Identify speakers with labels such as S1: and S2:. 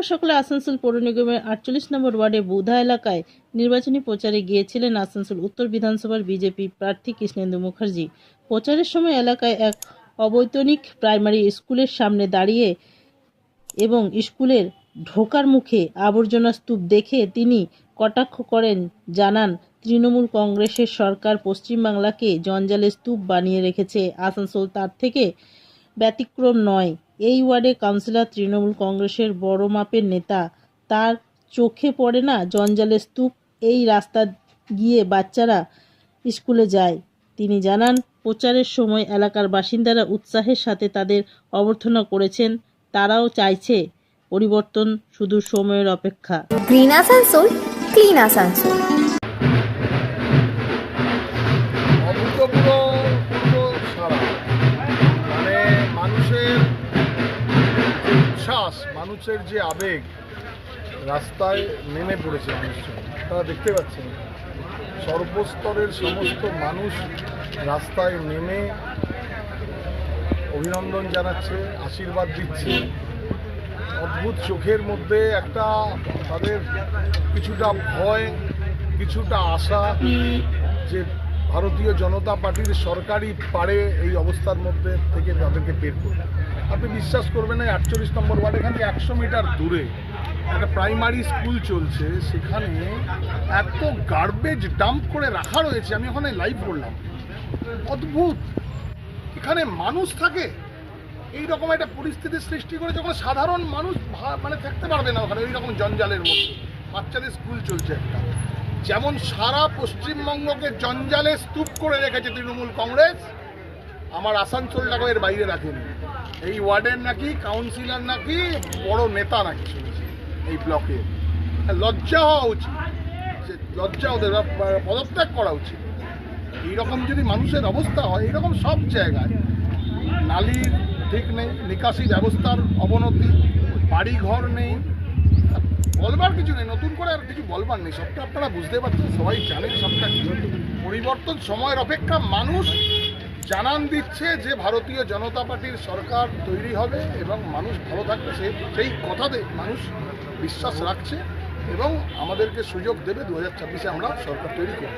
S1: শুক্রবার সকালে আসানসোল পৌর নিগমের 48 নম্বর ওয়ার্ডে বুধা এলাকায় নির্বাচনী প্রচারে গিয়েছিলেন আসানসোল উত্তর বিধানসভার বিজেপি প্রার্থী কৃষ্ণেন্দু মুখার্জি। প্রচারের সময় এলাকায় এক অবৈতনিক প্রাইমারি স্কুলের সামনে দাঁড়িয়ে এবং স্কুলের ঢোকার মুখে আবর্জনা স্তূপ দেখে তিনি কটাক্ষ করেন, জানান তৃণমূল কংগ্রেসের সরকার পশ্চিমবাংলাকে জঞ্জালের স্তূপ বানিয়ে রেখেছে, আসানসোল তার থেকে ব্যতিক্রম নয়। এই ওয়ার্ডে কাউন্সিলর তৃণমূল কংগ্রেসের বড় মাপের নেতা, তার চোখে পড়ে না জঞ্জালের স্তূপ। এই রাস্তা গিয়ে বাচ্চারা স্কুলে যায়। তিনি জানান, প্রচারের সময় এলাকার বাসিন্দারা উৎসাহের সাথে তাদের অভ্যর্থনা করেছেন। তারাও চাইছে পরিবর্তন, শুধু সময়ের অপেক্ষা।
S2: Green Asansol, clean Asansol.
S3: অভূতপূর্ব সারা, মানে মানুষের যে উচ্ছ্বাস, মানুষের যে আবেগ, রাস্তায় নেমে পড়েছে মানুষজন, তারা দেখতে পাচ্ছেন। সর্বস্তরের সমস্ত মানুষ রাস্তায় নেমে অভিনন্দন জানাচ্ছে, আশীর্বাদ দিচ্ছে। অদ্ভুত চোখের মধ্যে একটা তাদের কিছুটা ভয়, কিছুটা আশা যে ভারতীয় জনতা পার্টির সরকারি পারে এই অবস্থার মধ্যে থেকে তাদেরকে বের করবে। আপনি বিশ্বাস করবেন না, 48 নম্বর ওয়ার্ড এখান থেকে 100 মিটার দূরে একটা প্রাইমারি স্কুল চলছে, সেখানে এত গার্বেজ ডাম্প করে রাখা রয়েছে। আমি ওখানে লাইভ করলাম, অদ্ভুত। এখানে মানুষ থাকে, এইরকম একটা পরিস্থিতির সৃষ্টি করে যখন সাধারণ মানুষ মানে থাকতে পারবে না ওখানে, ওই রকম জঞ্জালের মধ্যে। বাচ্চাদের স্কুল চলছে একটা, যেমন সারা পশ্চিমবঙ্গকে জঞ্জালে স্তূপ করে রেখেছে তৃণমূল কংগ্রেস, আমার আসানসোলটাকে এর বাইরে রাখেনি। এই ওয়ার্ডের নাকি কাউন্সিলর নাকি বড় নেতা নাকি শুনেছি এই ব্লকে। লজ্জা হওয়া উচিত, লজ্জা ওদের পদত্যাগ করা উচিত। এইরকম যদি মানুষের অবস্থা হয়, এইরকম সব জায়গায় নালির ঠিক নেই, নিকাশি ব্যবস্থার অবনতি, বাড়িঘর নেই, বলবার কিছু নেই, নতুন করে আর কিছু বলবার নেই। সবটা আপনারা বুঝতে পারছেন, সবাই জানেন সবটা কিছু। পরিবর্তন সময়ের অপেক্ষা। মানুষ জানান দিচ্ছে যে ভারতীয় জনতা পার্টির সরকার তৈরি হবে এবং মানুষ ভালো থাকবে, সেই কথাতে মানুষ বিশ্বাস রাখছে এবং আমাদেরকে সুযোগ দেবে 2026-এ আমরা সরকার তৈরি করব।